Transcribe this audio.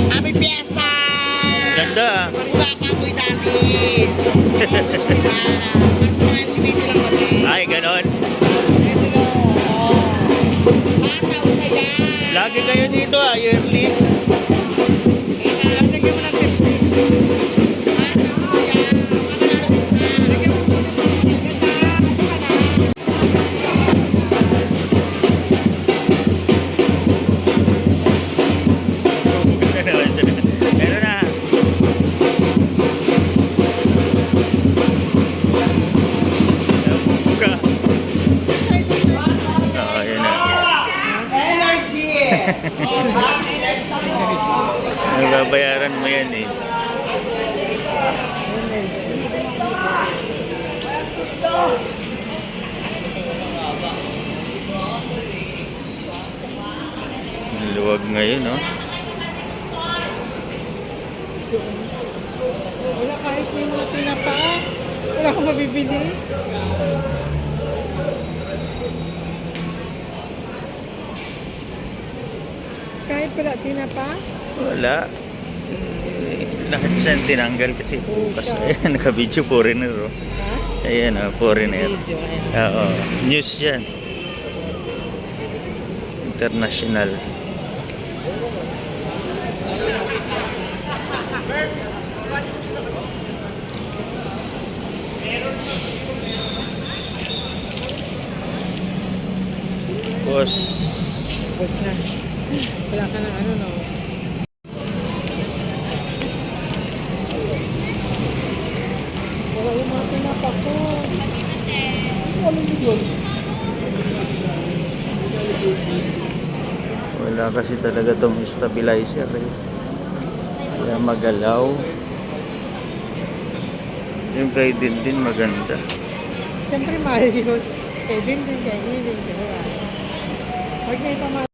Happy Fiesta! Ganda ah. Baka ako'y dati. Oo, sila. Para sa mga LGBT lang pati. Ay, ganon. Eh, sila. Oo. Bataw saya. Lagi kayo dito ah, yearly. Lagyan mo ng 50. Bataw saya. Lagyan mo ng 50. Meron na. Buka. Oo, yun na. Nagbabayaran mo yan eh. Ang luwag ngayon, no? Wala kahit may mga tinapa. Wala akong mabibili. Kahit wala tinapa. Wala. Lahat siya tinanggal kasi bukas. Ayan, naka-video foreigner. Oh. Ha? Ayan, foreigner. Video. Ayan. Oo, news yan. International. Boss. Tapos na. Wala ka ng ano, no? Wala yung mga tinapa ko. Wala yun. Wala kasi talaga tong stabilizer eh. Kaya magalaw. Yung kay din maganda. Siyempre mahal yun. Eh, din kay din. Huwag na ipamahal.